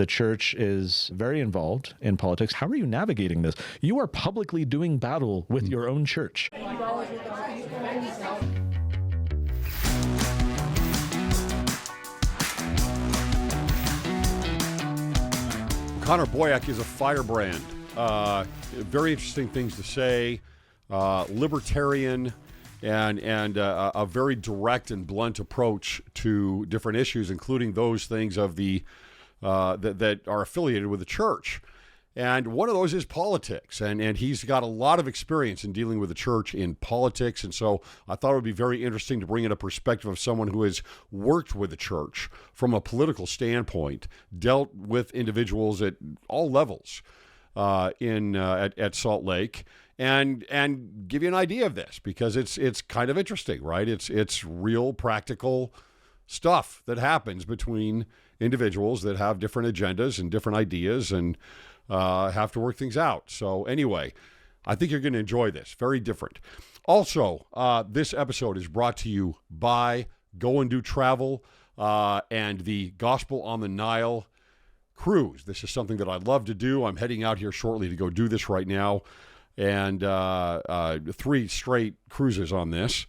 the church is very involved in politics. How are you navigating this? You are publicly doing battle with your own church. Connor Boyack is a firebrand. Very interesting things to say. Libertarian and a very direct and blunt approach to different issues, including those things of the that are affiliated with the church. And one of those is politics, and he's got a lot of experience in dealing with the church in politics, and so I thought it would be very interesting to bring in a perspective of someone who has worked with the church from a political standpoint, dealt with individuals at all levels at Salt Lake, and give you an idea of this, because it's kind of interesting, right? It's real practical stuff that happens between individuals that have different agendas and different ideas and have to work things out. So anyway, I think you're going to enjoy this. Very different. Also, this episode is brought to you by Go and Do Travel and the Gospel on the Nile cruise. This is something that I love to do. I'm heading out here shortly to go do this right now. And 3 straight cruises on this.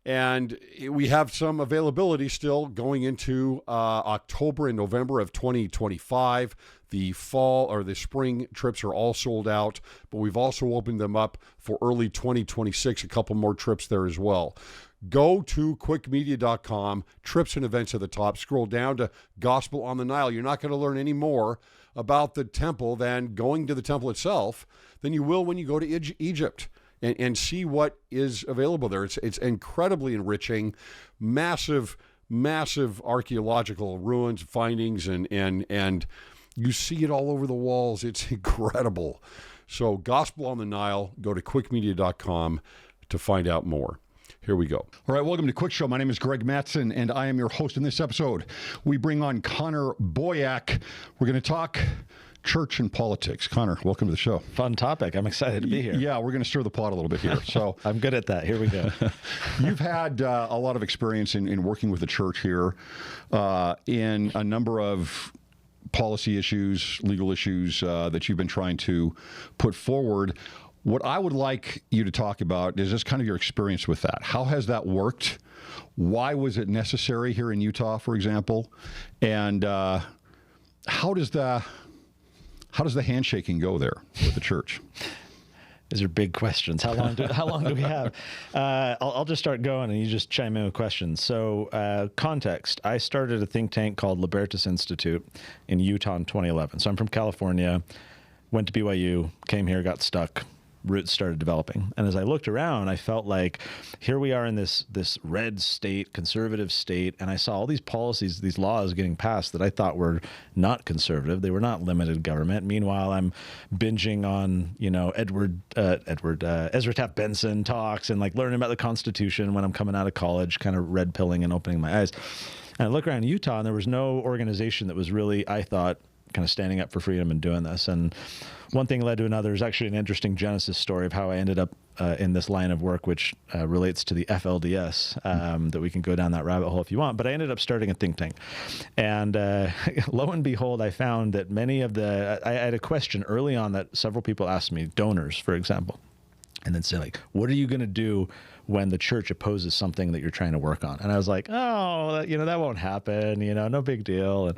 And we have some availability still going into October and November of 2025. The fall or the spring trips are all sold out, but we've also opened them up for early 2026, a couple more trips there as well. Go to cwicmedia.com, trips and events at the top, scroll down to Gospel on the Nile. You're not going to learn any more about the temple than going to the temple itself than you will when you go to Egypt. And see what is available there. It's incredibly enriching, massive archaeological ruins, findings, and you see it all over the walls. It's incredible. So Gospel on the Nile, go to cwicmedia.com to find out more. Here we go. All right, welcome to Cwic Show. My name is Greg Mattson, and I am your host in this episode. We bring on Connor Boyack. We're going to talk church and politics. Connor, welcome to the show. Fun topic. I'm excited to be here. Yeah, we're going to stir the pot a little bit here. So I'm good at that. Here we go. You've had a lot of experience in working with the church here in a number of policy issues, legal issues that you've been trying to put forward. What I would like you to talk about is just kind of your experience with that. How has that worked? Why was it necessary here in Utah, for example? And how does the handshaking go there with the church? These are big questions. How long do we have? I'll just start going and you just chime in with questions. So context, I started a think tank called Libertas Institute in Utah in 2011. So I'm from California, went to BYU, came here, got stuck. Roots started developing. And as I looked around, I felt like here we are in this red state, conservative state, and I saw all these policies, these laws getting passed that I thought were not conservative. They were not limited government. Meanwhile, I'm binging on, Ezra Taft Benson talks and like learning about the Constitution when I'm coming out of college, kind of red pilling and opening my eyes. And I look around Utah and there was no organization that was really, I thought, kind of standing up for freedom and doing this. And one thing led to another. There's actually an interesting genesis story of how I ended up in this line of work, which relates to the FLDS, that we can go down that rabbit hole if you want. But I ended up starting a think tank. And lo and behold, I found that many of I had a question early on that several people asked me, donors, for example, and then say like, what are you going to do when the church opposes something that you're trying to work on? And I was like, oh, that won't happen, no big deal.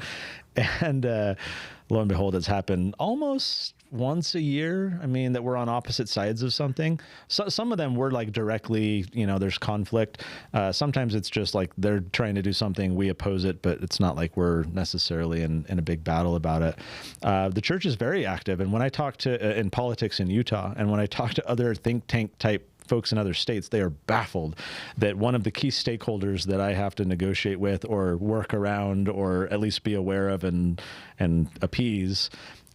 And lo and behold, it's happened almost once a year. I mean, that we're on opposite sides of something. So some of them were like directly, there's conflict. Sometimes it's just like they're trying to do something, we oppose it, but it's not like we're necessarily in a big battle about it. The church is very active. And when I talk to in politics in Utah, and when I talk to other think tank type folks in other states, they are baffled that one of the key stakeholders that I have to negotiate with or work around or at least be aware of and appease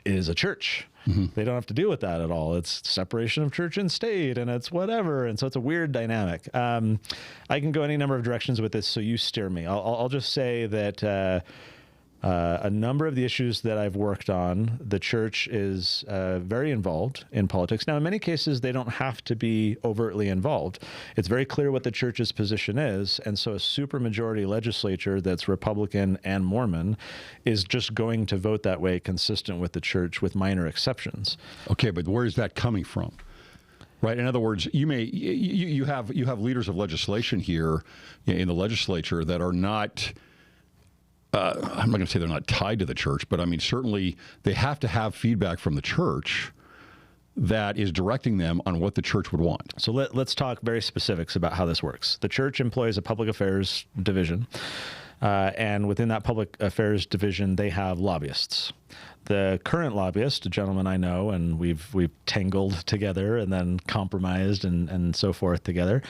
is a church. Mm-hmm. They don't have to deal with that at all. It's separation of church and state and it's whatever. And so it's a weird dynamic. I can go any number of directions with this, so you steer me. I'll just say that A number of the issues that I've worked on, the church is very involved in politics. Now, in many cases, they don't have to be overtly involved. It's very clear what the church's position is, and so a supermajority legislature that's Republican and Mormon is just going to vote that way, consistent with the church, with minor exceptions. Okay, but where is that coming from? Right. In other words, you have leaders of legislation here in the legislature that are not. I'm not going to say they're not tied to the church, but I mean, certainly they have to have feedback from the church that is directing them on what the church would want. So let's talk very specifics about how this works. The church employs a public affairs division, and within that public affairs division, they have lobbyists. The current lobbyist, a gentleman I know, and we've tangled together and then compromised and so forth together,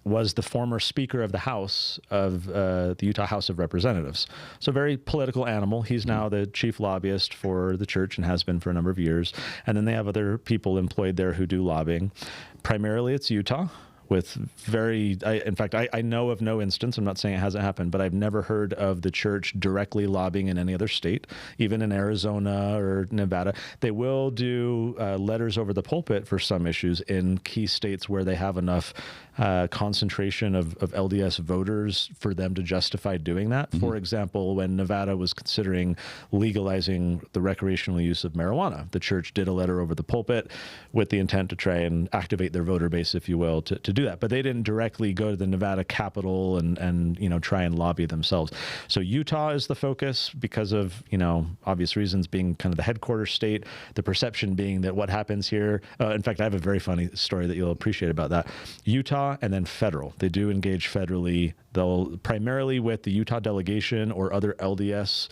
was the former Speaker of the House of the Utah House of Representatives. So very political animal. He's now the chief lobbyist for the church and has been for a number of years. And then they have other people employed there who do lobbying. Primarily it's Utah. With in fact, I know of no instance, I'm not saying it hasn't happened, but I've never heard of the church directly lobbying in any other state, even in Arizona or Nevada. They will do letters over the pulpit for some issues in key states where they have enough concentration of LDS voters for them to justify doing that. Mm-hmm. For example, when Nevada was considering legalizing the recreational use of marijuana, the church did a letter over the pulpit with the intent to try and activate their voter base, if you will, to do that. But they didn't directly go to the Nevada Capitol and try and lobby themselves. So Utah is the focus because of, obvious reasons, being kind of the headquarters state, the perception being that what happens here, in fact, I have a very funny story that you'll appreciate about that. Utah and then federal. They do engage federally. They'll primarily with the Utah delegation or other LDS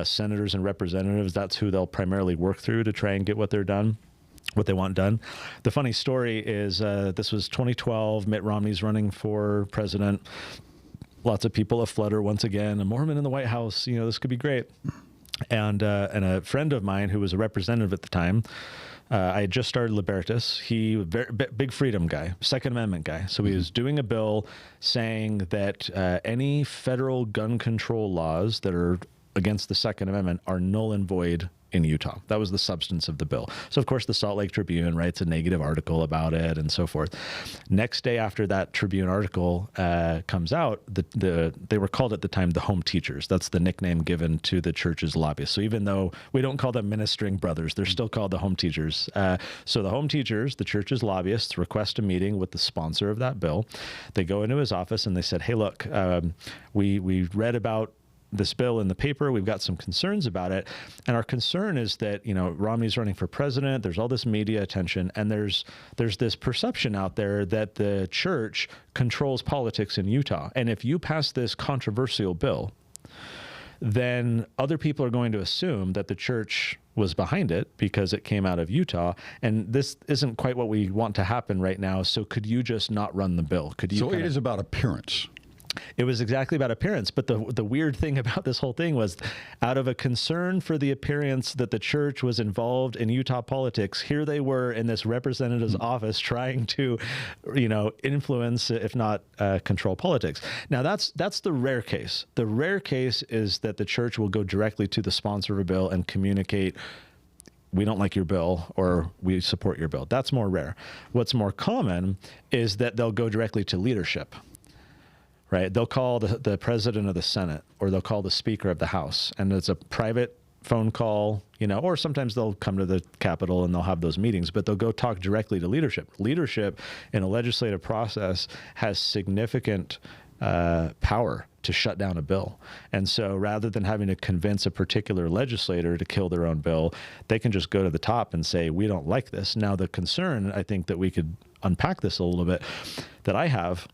senators and representatives. That's who they'll primarily work through to try and get what they want done. The funny story is this was 2012. Mitt Romney's running for president. Lots of people aflutter once again. A Mormon in the White House. This could be great. And a friend of mine who was a representative at the time, I had just started Libertas. He was a big freedom guy, Second Amendment guy. So he was doing a bill saying that any federal gun control laws that are against the Second Amendment are null and void in Utah. That was the substance of the bill. So of course the Salt Lake Tribune writes a negative article about it and so forth. Next day after that Tribune article comes out, they were called at the time the home teachers. That's the nickname given to the church's lobbyists. So even though we don't call them ministering brothers, they're still called the home teachers. So the home teachers, the church's lobbyists, request a meeting with the sponsor of that bill. They go into his office and they said, hey, look, we read about this bill in the paper. We've got some concerns about it. And our concern is that, Romney's running for president. There's all this media attention. And there's this perception out there that the church controls politics in Utah. And if you pass this controversial bill, then other people are going to assume that the church was behind it because it came out of Utah. And this isn't quite what we want to happen right now. So could you just not run the bill? Could you? So it is about appearance. It was exactly about appearance. But the weird thing about this whole thing was, out of a concern for the appearance that the church was involved in Utah politics, here they were in this representative's office trying to, influence, if not control politics. Now, that's the rare case. The rare case is that the church will go directly to the sponsor of a bill and communicate, we don't like your bill, or we support your bill. That's more rare. What's more common is that they'll go directly to leadership. Right? They'll call the president of the Senate, or they'll call the Speaker of the House, and it's a private phone call, or sometimes they'll come to the Capitol and they'll have those meetings, but they'll go talk directly to leadership. Leadership in a legislative process has significant power to shut down a bill. And so rather than having to convince a particular legislator to kill their own bill, they can just go to the top and say, we don't like this. Now, the concern, I think that we could unpack this a little bit, that I have,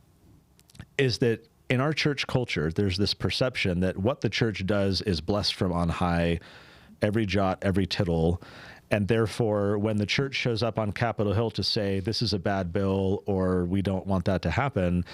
is that in our church culture, there's this perception that what the church does is blessed from on high, every jot, every tittle. And therefore, when the church shows up on Capitol Hill to say, this is a bad bill, or we don't want that to happen,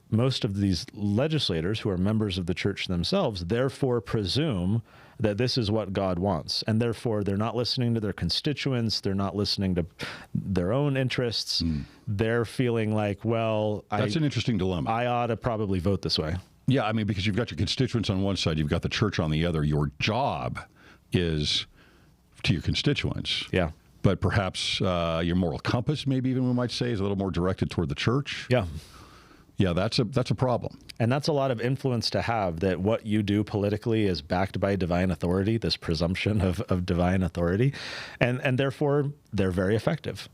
most of these legislators who are members of the church themselves therefore presume that this is what God wants. And therefore, they're not listening to their constituents. They're not listening to their own interests. They're feeling like, well, that's an interesting dilemma. I ought to probably vote this way. Yeah, I mean, because you've got your constituents on one side, you've got the church on the other. Your job is to your constituents. Yeah. But perhaps your moral compass, maybe even we might say, is a little more directed toward the church. Yeah. Yeah, that's a problem. And that's a lot of influence to have, that what you do politically is backed by divine authority, this presumption of divine authority. And therefore, they're very effective.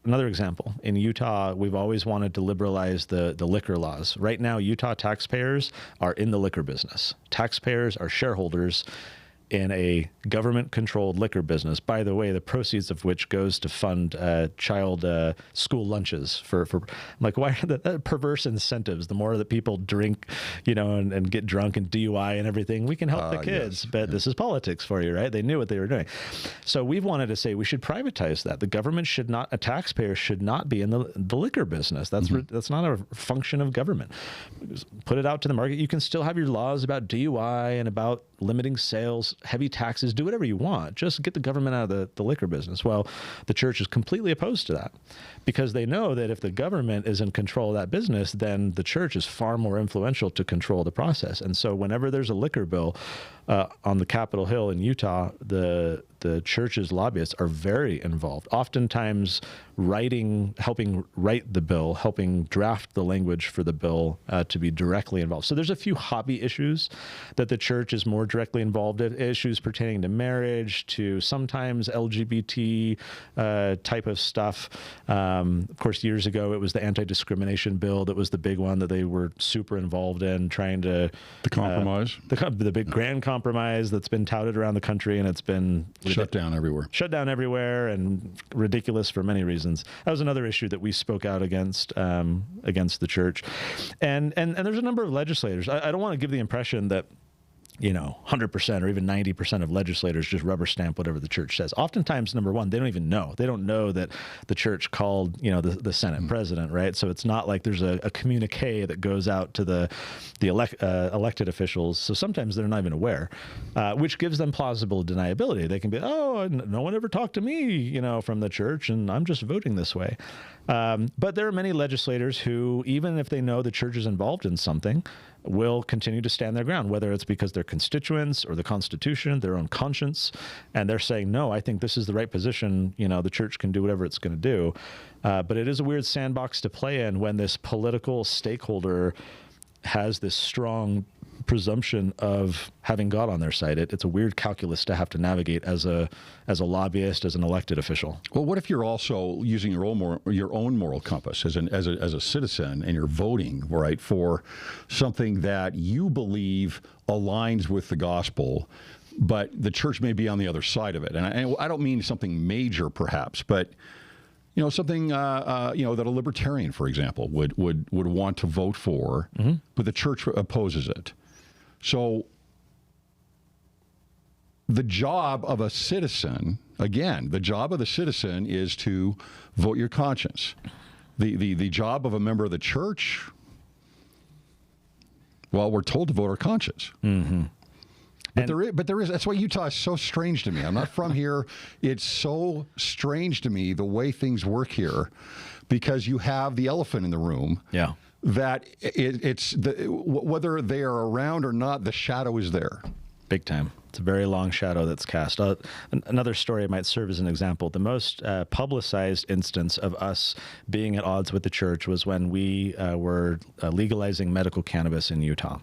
Another example, in Utah, we've always wanted to liberalize the liquor laws. Right now, Utah taxpayers are in the liquor business. Taxpayers are shareholders in a government-controlled liquor business, by the way, the proceeds of which goes to fund child school lunches for I'm like, why are the perverse incentives? The more that people drink, and get drunk and DUI and everything, we can help the kids. Yes. But this is politics for you, right? They knew what they were doing. So we've wanted to say we should privatize that. The government should not, a taxpayer should not be in the liquor business. That's not a function of government. Put it out to the market. You can still have your laws about DUI and about limiting sales, heavy taxes, do whatever you want. Just get the government out of the liquor business. Well, the church is completely opposed to that, because they know that if the government is in control of that business, then the church is far more influential to control the process. And so whenever there's a liquor bill on the Capitol Hill in Utah, the church's lobbyists are very involved, oftentimes helping write the bill, helping draft the language for the bill to be directly involved. So there's a few hobby issues that the church is more directly involved in, issues pertaining to marriage, to sometimes LGBT type of stuff. Of course, years ago, it was the anti-discrimination bill that was the big one that they were super involved in, trying to... The compromise. The big grand compromise that's been touted around the country, and it's been... Shut down everywhere and ridiculous for many reasons. That was another issue that we spoke out against the church. And there's a number of legislators. I don't want to give the impression that 100% or even 90% of legislators just rubber stamp whatever the church says. Oftentimes, number one, they don't even know. They don't know that the church called, the Senate president, right? So it's not like there's a communique that goes out to the elected officials. So sometimes they're not even aware, which gives them plausible deniability. They can be, oh, no one ever talked to me, from the church, and I'm just voting this way. But there are many legislators who, even if they know the church is involved in something, will continue to stand their ground, whether it's because their constituents or the Constitution, their own conscience, and they're saying, no, I think this is the right position. The church can do whatever it's going to do. But it is a weird sandbox to play in when this political stakeholder has this strong presumption of having God on their side. It's a weird calculus to have to navigate as a lobbyist, as an elected official. Well, what if you're also using your own moral compass as a citizen, and you're voting, right, for something that you believe aligns with the gospel, but the church may be on the other side of it? And I don't mean something major, perhaps, but something that a libertarian, for example, would want to vote for, but the church opposes it. So the job of a citizen, again, the job of the citizen is to vote your conscience. The job of a member of the church, well, we're told to vote our conscience. Mm-hmm. But there is, that's why Utah is so strange to me. I'm not from here. It's so strange to me the way things work here, because you have the elephant in the room. Yeah. That whether they are around or not, the shadow is there. Big time. It's a very long shadow that's cast. Another story might serve as an example. The most publicized instance of us being at odds with the church was when we were legalizing medical cannabis in Utah.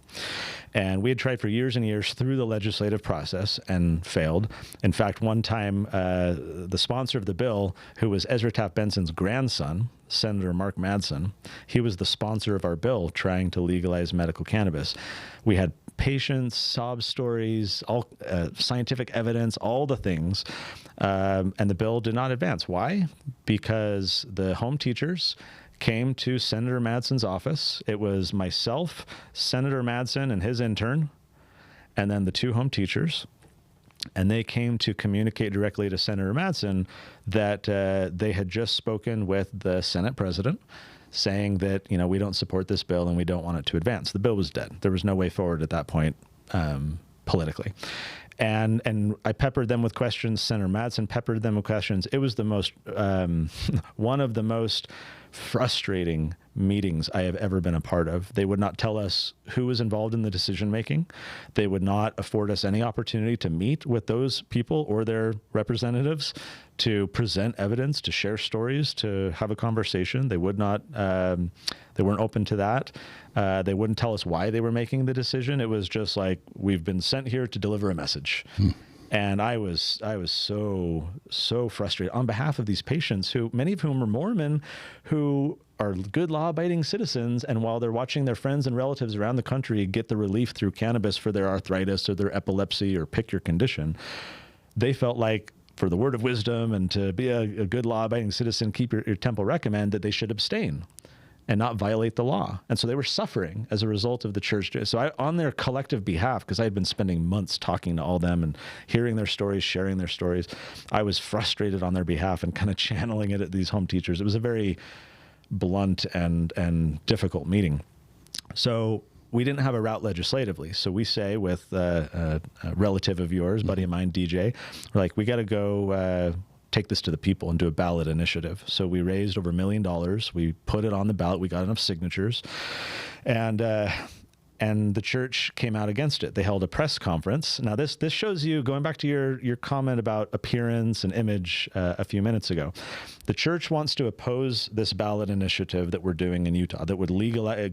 And we had tried for years and years through the legislative process and failed. In fact, one time, the sponsor of the bill, who was Ezra Taft Benson's grandson, Senator Mark Madsen, he was the sponsor of our bill trying to legalize medical cannabis. We had patients, sob stories, all scientific evidence, all the things, and the bill did not advance. Why? Because the home teachers came to Senator Madsen's office. It was myself, Senator Madsen, and his intern, and then the two home teachers. And they came to communicate directly to Senator Madsen that they had just spoken with the Senate president, saying that, we don't support this bill and we don't want it to advance. The bill was dead. There was no way forward at that point politically. And I peppered them with questions. Senator Madsen peppered them with questions. It was the most, one of the most frustrating meetings I have ever been a part of. They would not tell us who was involved in the decision making. They would not afford us any opportunity to meet with those people or their representatives, to present evidence, to share stories, to have a conversation. They would not, they weren't open to that. They wouldn't tell us why they were making the decision. It was just like, we've been sent here to deliver a message. And I was so frustrated on behalf of these patients, who, many of whom are Mormon, who are good law-abiding citizens, and while they're watching their friends and relatives around the country get the relief through cannabis for their arthritis or their epilepsy or pick your condition, they felt like, for the word of wisdom and to be a good law-abiding citizen, keep your temple recommend, that they should abstain and not violate the law. And so they were suffering as a result of the church. So on their collective behalf, because I had been spending months talking to all them and hearing their stories, sharing their stories, I was frustrated on their behalf and kind of channeling it at these home teachers. It was a very blunt and difficult meeting. So we didn't have a route legislatively. So we say with a relative of yours, buddy of mine, DJ, we're like, we got to go take this to the people and do a ballot initiative. So we raised over $1 million. We put it on the ballot. We got enough signatures, and the church came out against it. They held a press conference. Now this shows you, going back to your comment about appearance and image a few minutes ago, the church wants to oppose this ballot initiative that we're doing in Utah that would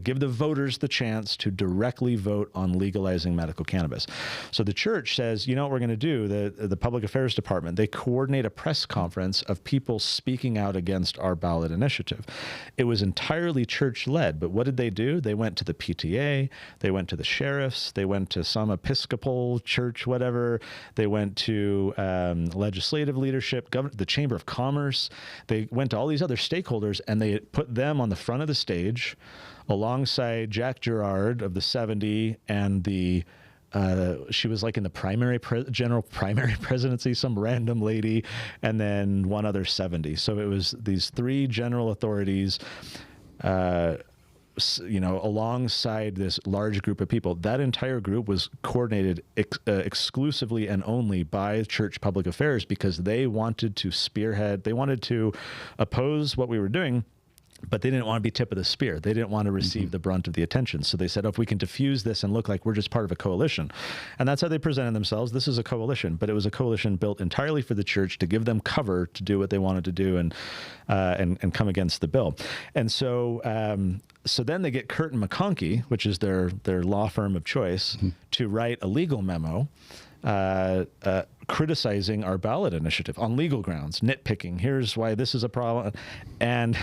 give the voters the chance to directly vote on legalizing medical cannabis. So the church says, you know what we're going to do? The Public Affairs Department, they coordinate a press conference of people speaking out against our ballot initiative. It was entirely church-led, but what did they do? They went to the PTA, they went to the sheriffs, they went to some Episcopal church, whatever. They went to legislative leadership, the Chamber of Commerce. They went to all these other stakeholders, and they put them on the front of the stage alongside Jack Gerard of the 70 and the she was like in the general primary presidency, some random lady, and then one other 70. So it was these three general authorities, alongside this large group of people. That entire group was coordinated exclusively and only by church public affairs, because they wanted to spearhead, they wanted to oppose what we were doing, but they didn't want to be tip of the spear. They didn't want to receive the brunt of the attention. So they said, oh, if we can diffuse this and look like we're just part of a coalition. And that's how they presented themselves. This is a coalition, but it was a coalition built entirely for the church to give them cover to do what they wanted to do and come against the bill. And so then they get Curtin McConkie, which is their law firm of choice, to write a legal memo criticizing our ballot initiative on legal grounds, nitpicking. Here's why this is a problem. And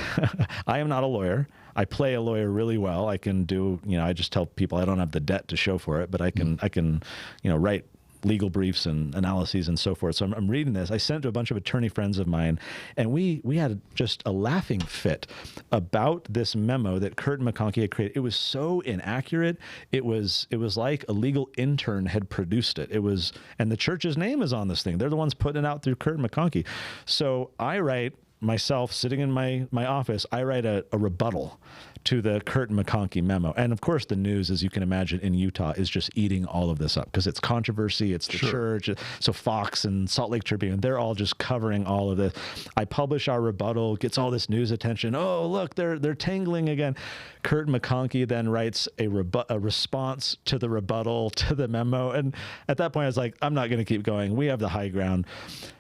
I am not a lawyer. I play a lawyer really well. I can do, I just tell people I don't have the debt to show for it, but I can, write legal briefs and analyses and so forth. So I'm reading this. I sent it to a bunch of attorney friends of mine, and we had just a laughing fit about this memo that Curtin McConkie had created. It was so inaccurate. It was like a legal intern had produced it. And the church's name is on this thing. They're the ones putting it out through Curtin McConkie. So I write, myself sitting in my office, I write a rebuttal to the Curtin McConkie memo. And of course, the news, as you can imagine, in Utah is just eating all of this up, because it's controversy, it's the church. So Fox and Salt Lake Tribune, they're all just covering all of this. I publish our rebuttal, gets all this news attention. Oh, look, they're tangling again. Curtin McConkie then writes a response to the rebuttal to the memo. And at that point, I was like, I'm not going to keep going. We have the high ground.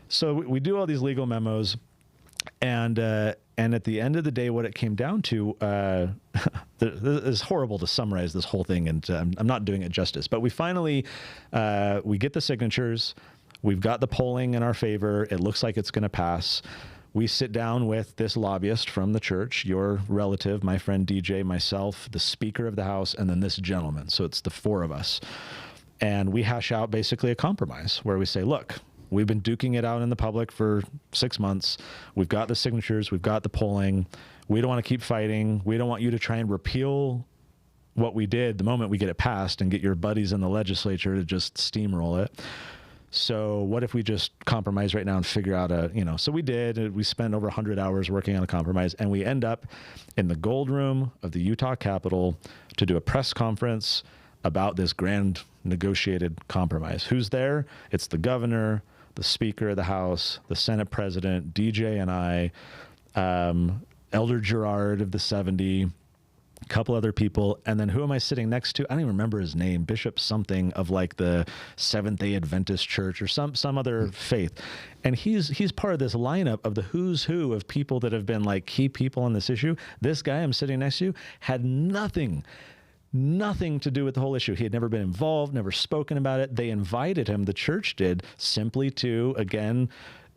So we do all these legal memos. And at the end of the day, what it came down to, it's horrible to summarize this whole thing, and I'm not doing it justice. But we finally, we get the signatures. We've got the polling in our favor. It looks like it's going to pass. We sit down with this lobbyist from the church, your relative, my friend DJ, myself, the Speaker of the House, and then this gentleman. So it's the four of us. And we hash out basically a compromise where we say, look, we've been duking it out in the public for 6 months. We've got the signatures. We've got the polling. We don't want to keep fighting. We don't want you to try and repeal what we did the moment we get it passed and get your buddies in the legislature to just steamroll it. So what if we just compromise right now and figure out so we did. We spent over 100 hours working on a compromise, and we end up in the gold room of the Utah Capitol to do a press conference about this grand negotiated compromise. Who's there? It's the governor, the Speaker of the House, the Senate President, DJ, and I. Elder Gerard of the 70, a couple other people, and then who am I sitting next to? I don't even remember his name, Bishop something of like the Seventh-day Adventist Church or some other faith. And he's part of this lineup of the who's who of people that have been like key people on this issue. This guy I'm sitting next to had nothing to do with the whole issue. He had never been involved, never spoken about it. They invited him, the church did, simply to, again,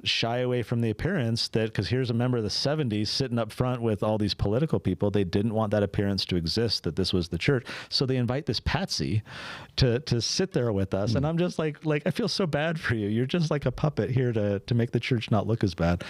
shy away from the appearance that, because here's a member of the 70s sitting up front with all these political people. They didn't want that appearance to exist, that this was the church. So they invite this patsy to sit there with us. And I'm just like, I feel so bad for you. You're just like a puppet here to make the church not look as bad.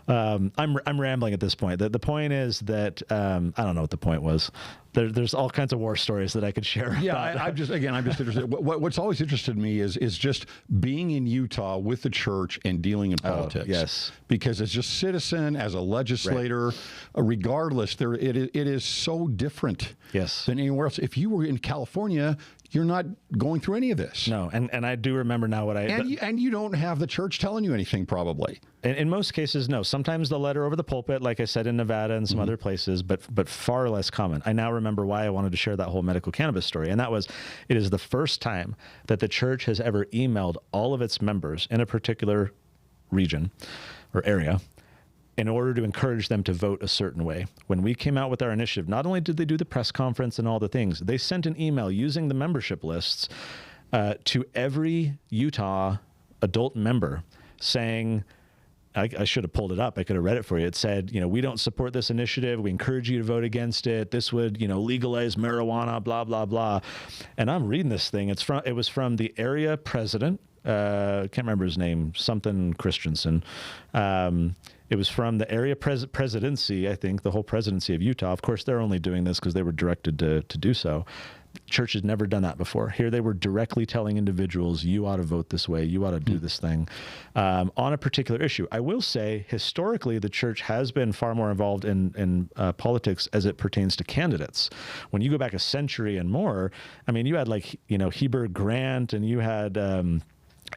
I'm rambling at this point. The point is that, I don't know what the point was. There's all kinds of war stories that I could share. Yeah, I'm just interested. What's always interested me is just being in Utah with the church and dealing in politics. Yes, because as a citizen, as a legislator, regardless, it is so different. Yes. Than anywhere else. If you were in California, you're not going through any of this. No, and I do remember now what and you don't have the church telling you anything, probably. In most cases, no. Sometimes the letter over the pulpit, like I said, in Nevada and some other places, but far less common. I now remember why I wanted to share that whole medical cannabis story, and that was, it is the first time that the church has ever emailed all of its members in a particular region or area in order to encourage them to vote a certain way. When we came out with our initiative, not only did they do the press conference and all the things, they sent an email using the membership lists to every Utah adult member saying, I should have pulled it up. I could have read it for you. It said, we don't support this initiative. We encourage you to vote against it. This would, legalize marijuana, blah, blah, blah. And I'm reading this thing. It was from the area president. Can't remember his name, something Christensen. It was from the area presidency, I think, the whole presidency of Utah. Of course, they're only doing this because they were directed to do so. Church had never done that before. Here they were directly telling individuals, you ought to vote this way, you ought to do this thing on a particular issue. I will say, historically, the church has been far more involved in politics as it pertains to candidates. When you go back a century and more, I mean, you had Heber Grant, and you had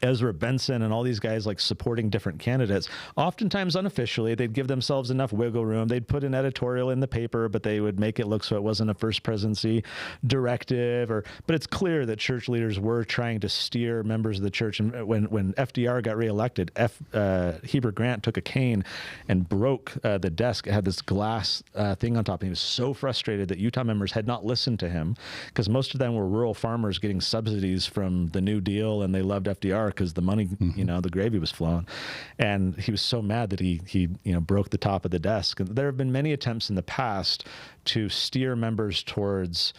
Ezra Benson and all these guys like supporting different candidates. Oftentimes unofficially, they'd give themselves enough wiggle room. They'd put an editorial in the paper, but they would make it look so it wasn't a first presidency directive. But it's clear that church leaders were trying to steer members of the church. And when FDR got reelected, Heber Grant took a cane and broke the desk. It had this glass thing on top. And he was so frustrated that Utah members had not listened to him, because most of them were rural farmers getting subsidies from the New Deal, and they loved FDR because the money, the gravy was flowing. And he was so mad that he broke the top of the desk. And there have been many attempts in the past to steer members towards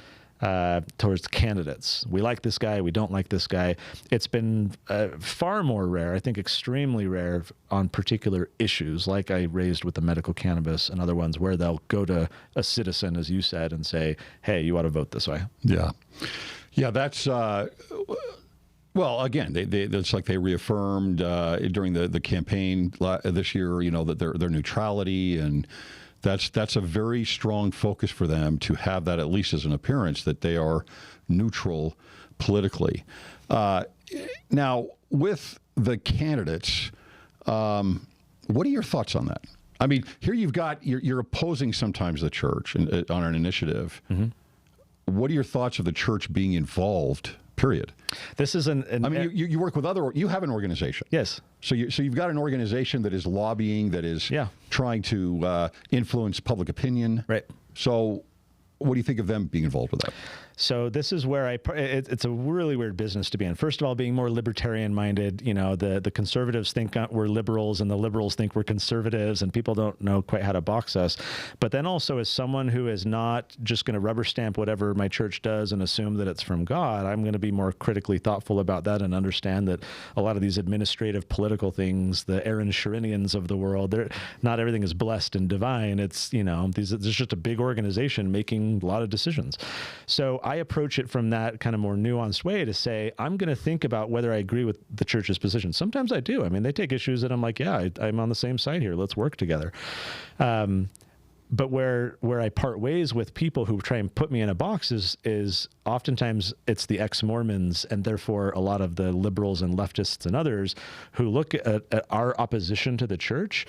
candidates. We like this guy, we don't like this guy. It's been far more rare, I think extremely rare, on particular issues like I raised with the medical cannabis and other ones, where they'll go to a citizen, as you said, and say, hey, you ought to vote this way. Yeah. Yeah, that's... Well, again, it's like they reaffirmed during the campaign this year, that their neutrality, and that's a very strong focus for them to have that, at least as an appearance, that they are neutral politically. Now, with the candidates, what are your thoughts on that? I mean, here you're opposing sometimes the church on an initiative. Mm-hmm. What are your thoughts of the church being involved? Period. This is you work with you have an organization. Yes. So you've got an organization that is lobbying, that is trying to influence public opinion. Right. So what do you think of them being involved with that? So this is where it's a really weird business to be in. First of all, being more libertarian minded, the conservatives think we're liberals and the liberals think we're conservatives, and people don't know quite how to box us. But then also, as someone who is not just going to rubber stamp whatever my church does and assume that it's from God, I'm going to be more critically thoughtful about that and understand that a lot of these administrative political things, the Aaron Sharinians of the world, not everything is blessed and divine. It's, there's just a big organization making a lot of decisions. So I approach it from that kind of more nuanced way to say, I'm going to think about whether I agree with the church's position. Sometimes I do. I mean, they take issues that I'm like, yeah, I'm on the same side here. Let's work together. But where I part ways with people who try and put me in a box is oftentimes it's the ex-Mormons, and therefore a lot of the liberals and leftists and others who look at our opposition to the church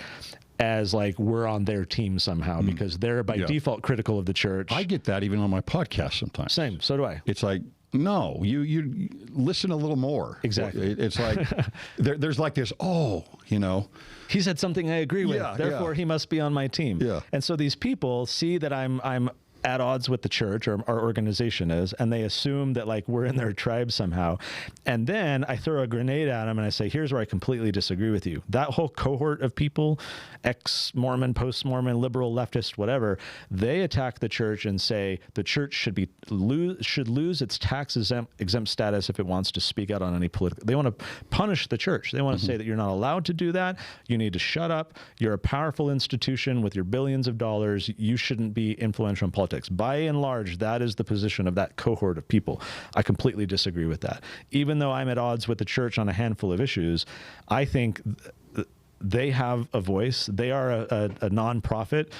as like we're on their team somehow because they're by default critical of the church. I get that even on my podcast sometimes. Same. So do I. It's like, no, you listen a little more. Exactly. It's like there's like this, he said something I agree with. Yeah, Therefore, he must be on my team. Yeah. And so these people see that I'm at odds with the church, or our organization is, and they assume that like we're in their tribe somehow. And then I throw a grenade at them and I say, here's where I completely disagree with you. That whole cohort of people, ex-Mormon, post-Mormon, liberal, leftist, whatever, they attack the church and say the church should lose its tax exempt status if it wants to speak out on any political. They want to punish the church. They want to say that you're not allowed to do that. You need to shut up. You're a powerful institution with your billions of dollars. You shouldn't be influential in politics. By and large, that is the position of that cohort of people. I completely disagree with that. Even though I'm at odds with the church on a handful of issues, I think they have a voice. They are a nonprofit.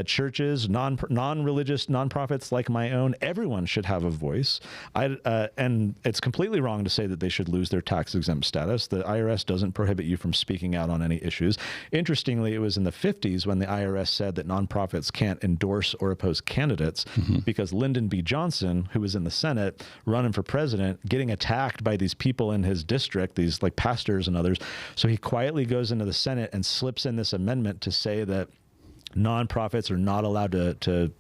Churches, non-religious nonprofits like my own, everyone should have a voice. And it's completely wrong to say that they should lose their tax-exempt status. The IRS doesn't prohibit you from speaking out on any issues. Interestingly, it was in the 50s when the IRS said that nonprofits can't endorse or oppose candidates because Lyndon B. Johnson, who was in the Senate running for president, getting attacked by these people in his district, these like pastors and others. So he quietly goes into the Senate and slips in this amendment to say that nonprofits are not allowed to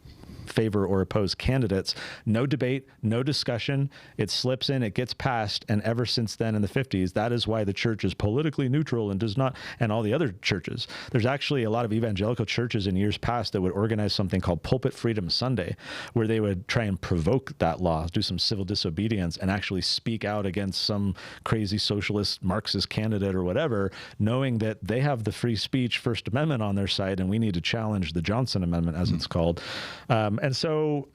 favor or oppose candidates. No debate, no discussion. It slips in, it gets passed, and ever since then in the 50s, that is why the church is politically neutral and does not, and all the other churches. There's actually a lot of evangelical churches in years past that would organize something called Pulpit Freedom Sunday, where they would try and provoke that law, do some civil disobedience, and actually speak out against some crazy socialist Marxist candidate or whatever, knowing that they have the free speech First Amendment on their side, and we need to challenge the Johnson Amendment, as it's called. And so,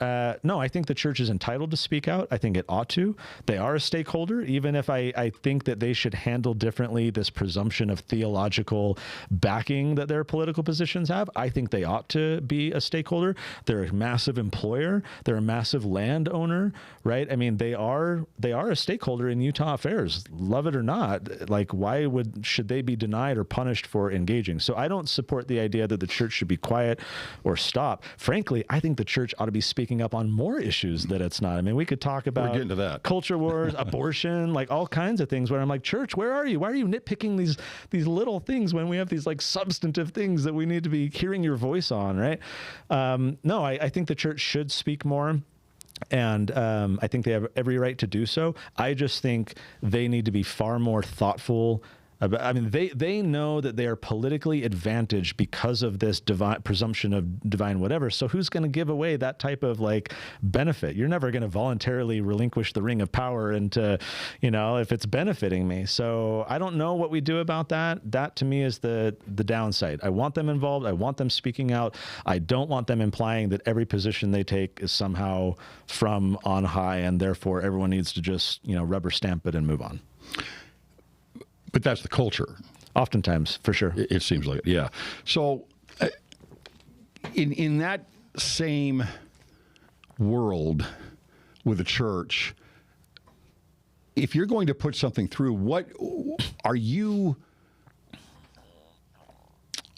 no, I think the church is entitled to speak out. I think it ought to. They are a stakeholder, even if I think that they should handle differently this presumption of theological backing that their political positions have. I think they ought to be a stakeholder. They're a massive employer. They're a massive landowner, right? I mean, they are a stakeholder in Utah affairs, love it or not. Like, why should they be denied or punished for engaging? So I don't support the idea that the church should be quiet or stop. Frankly, I think the church ought to be speaking up on more issues that it's not. I mean, we could talk about getting to that. Culture wars, abortion, like all kinds of things where I'm like, church, where are you? Why are you nitpicking these little things when we have these like substantive things that we need to be hearing your voice on, right? No, I think the church should speak more. And I think they have every right to do so. I just think they need to be far more thoughtful. I mean, they know that they are politically advantaged because of this divine presumption of divine whatever. So who's going to give away that type of like benefit? You're never going to voluntarily relinquish the ring of power into, if it's benefiting me. So I don't know what we do about that. That to me is the downside. I want them involved. I want them speaking out. I don't want them implying that every position they take is somehow from on high and therefore everyone needs to just, rubber stamp it and move on. But that's the culture. Oftentimes, for sure. It seems like it, yeah. So in that same world with the church, if you're going to put something through, what are you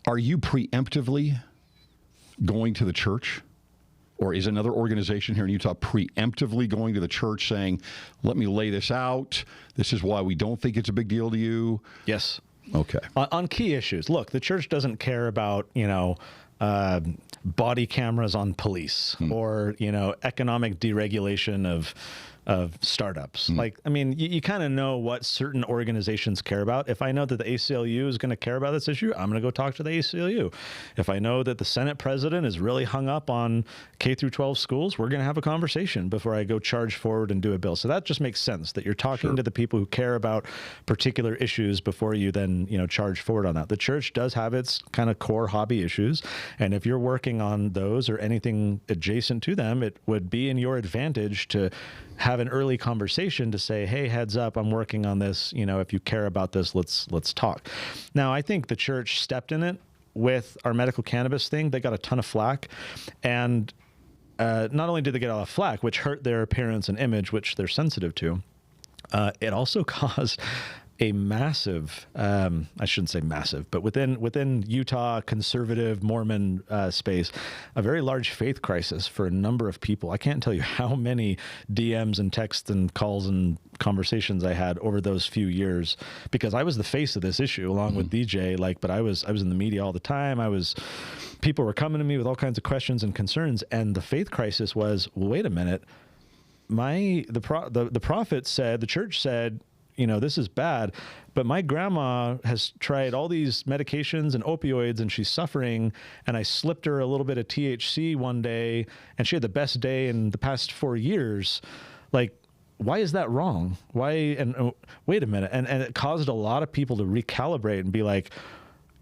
preemptively going to the church? Or is another organization here in Utah preemptively going to the church saying, let me lay this out. This is why we don't think it's a big deal to you? Yes. Okay. On key issues. Look, the church doesn't care about, body cameras on police or, economic deregulation of startups. Like, I mean, you kind of know what certain organizations care about. If I know that the ACLU is going to care about this issue, I'm going to go talk to the ACLU. If I know that the Senate president is really hung up on K through 12 schools, we're going to have a conversation before I go charge forward and do a bill. So that just makes sense that you're talking to the people who care about particular issues before you then, charge forward on that. The church does have its kind of core hobby issues. And if you're working on those or anything adjacent to them, it would be in your advantage to have an early conversation to say, hey, heads up, I'm working on this. If you care about this, let's talk. Now, I think the church stepped in it with our medical cannabis thing. They got a ton of flack. And not only did they get a lot of flack, which hurt their appearance and image, which they're sensitive to, it also caused a massive, I shouldn't say massive, but within Utah conservative Mormon space, a very large faith crisis for a number of people. I can't tell you how many DMs and texts and calls and conversations I had over those few years, because I was the face of this issue along with DJ. But I was in the media all the time. People were coming to me with all kinds of questions and concerns, and the faith crisis was, well, wait a minute. The prophet said, the church said, this is bad, but my grandma has tried all these medications and opioids and she's suffering, and I slipped her a little bit of THC one day and she had the best day in the past 4 years. Like, why is that wrong? Why? And wait a minute. And it caused a lot of people to recalibrate and be like,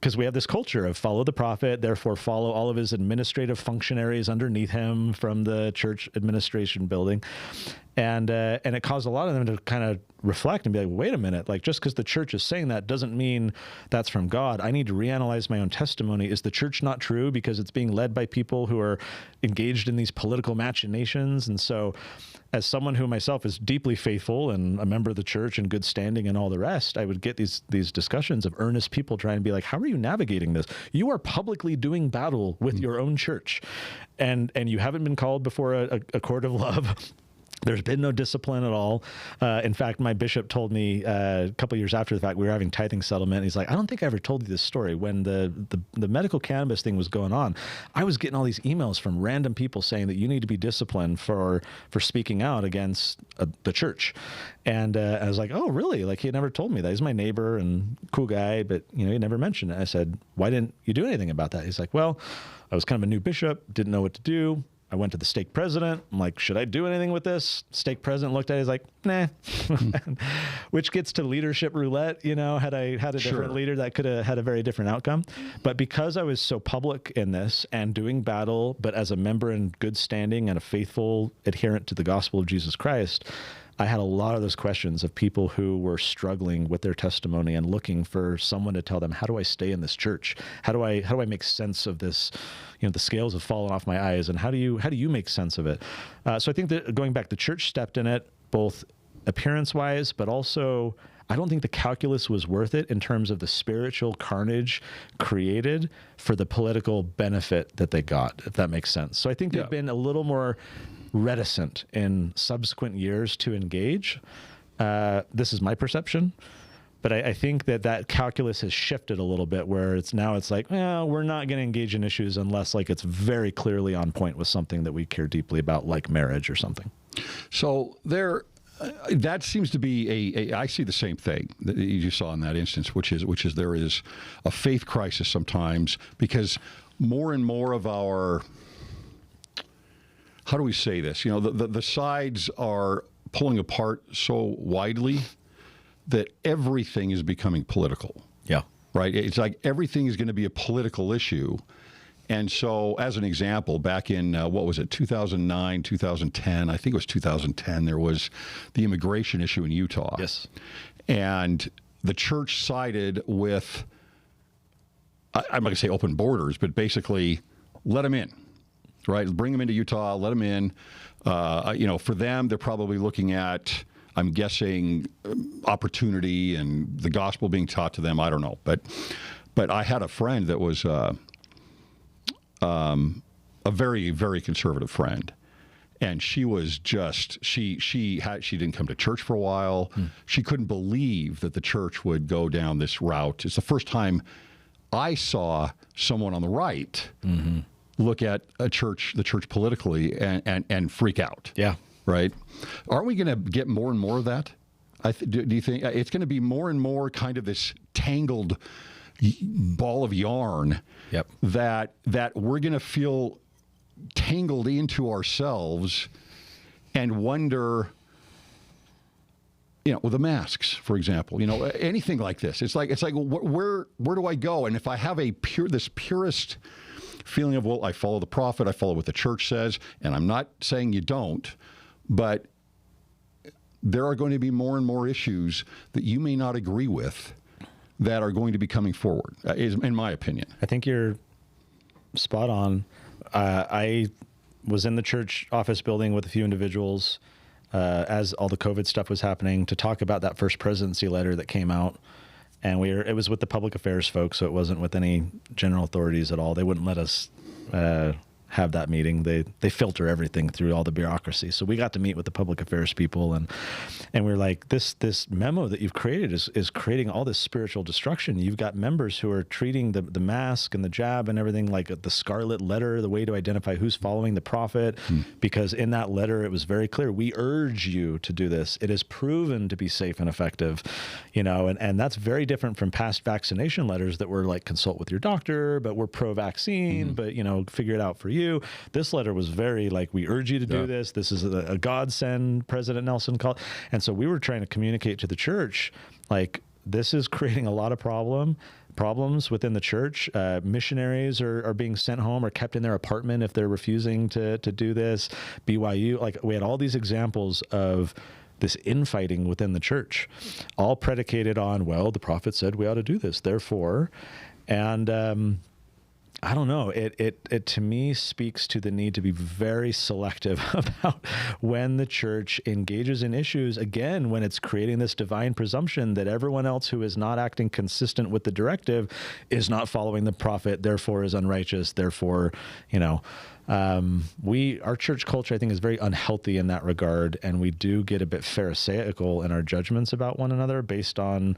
because we have this culture of follow the prophet, therefore follow all of his administrative functionaries underneath him from the church administration building. And it caused a lot of them to kind of reflect and be like, wait a minute, like just because the church is saying that doesn't mean that's from God. I need to reanalyze my own testimony. Is the church not true because it's being led by people who are engaged in these political machinations? And so as someone who myself is deeply faithful and a member of the church and good standing and all the rest, I would get these discussions of earnest people trying to be like, how are you navigating this? You are publicly doing battle with your own church, and you haven't been called before a court of love. There's been no discipline at all. In fact, my bishop told me a couple of years after the fact, we were having tithing settlement. He's like, I don't think I ever told you this story. When the medical cannabis thing was going on, I was getting all these emails from random people saying that you need to be disciplined for speaking out against the church. And I was like, oh, really? Like, he never told me that. He's my neighbor and cool guy, but he never mentioned it. I said, why didn't you do anything about that? He's like, well, I was kind of a new bishop, didn't know what to do. I went to the stake president. I'm like, should I do anything with this? Stake president looked at it. He's like, nah. Which gets to leadership roulette. Had I had a different leader, that could have had a very different outcome. But because I was so public in this and doing battle, but as a member in good standing and a faithful adherent to the gospel of Jesus Christ, I had a lot of those questions of people who were struggling with their testimony and looking for someone to tell them, how do I stay in this church? How do I make sense of this? The scales have fallen off my eyes, and how do you make sense of it? So I think that going back, the church stepped in it, both appearance-wise, but also I don't think the calculus was worth it in terms of the spiritual carnage created for the political benefit that they got, if that makes sense. So I think they've been a little more reticent in subsequent years to engage. This is my perception, but I think that calculus has shifted a little bit, where it's like, well, we're not going to engage in issues unless like it's very clearly on point with something that we care deeply about, like marriage or something. So that seems to be I see the same thing that you saw in that instance, which is there is a faith crisis sometimes, because more and more of our, how do we say this? The sides are pulling apart so widely that everything is becoming political. Yeah. Right? It's like everything is going to be a political issue. And so, as an example, back in, 2009, 2010, I think it was 2010, there was the immigration issue in Utah. Yes. And the church sided with, I'm not going to say open borders, but basically let them in. Right, bring them into Utah, let them in. For them, they're probably looking at, I'm guessing, opportunity and the gospel being taught to them. I don't know, but I had a friend that was a very, very conservative friend, and she was just she didn't come to church for a while. She couldn't believe that the church would go down this route. It's the first time I saw someone on the right. Mm-hmm. Look at the church politically and freak out. Yeah. Right? Aren't we going to get more and more of that? Do you think it's going to be more and more kind of this tangled ball of yarn? Yep. That we're going to feel tangled into ourselves and wonder, with the masks, for example, anything like this. It's like where do I go? And if I have this purest feeling of, well, I follow the prophet, I follow what the church says, and I'm not saying you don't, but there are going to be more and more issues that you may not agree with that are going to be coming forward, in my opinion. I think you're spot on. I was in the church office building with a few individuals as all the COVID stuff was happening, to talk about that first presidency letter that came out. And it was with the public affairs folks, so it wasn't with any general authorities at all. They wouldn't let us have that meeting. They filter everything through all the bureaucracy. So we got to meet with the public affairs people, and we're like, this memo that you've created is creating all this spiritual destruction. You've got members who are treating the mask and the jab and everything like the scarlet letter, the way to identify who's following the prophet, because in that letter it was very clear, we urge you to do this. It is proven to be safe and effective, and that's very different from past vaccination letters that were like, consult with your doctor, but we're pro-vaccine, but figure it out for you. This letter was very like, we urge you to do this. This is a godsend, President Nelson called. And so we were trying to communicate to the church, like, this is creating a lot of problems within the church. Missionaries are being sent home or kept in their apartment if they're refusing to do this. BYU, like, we had all these examples of this infighting within the church, all predicated on, well, the prophet said we ought to do this, therefore. And I don't know. It to me speaks to the need to be very selective about when the church engages in issues, again, when it's creating this divine presumption that everyone else who is not acting consistent with the directive is not following the prophet, therefore is unrighteous, therefore, our church culture, I think, is very unhealthy in that regard, and we do get a bit pharisaical in our judgments about one another based on,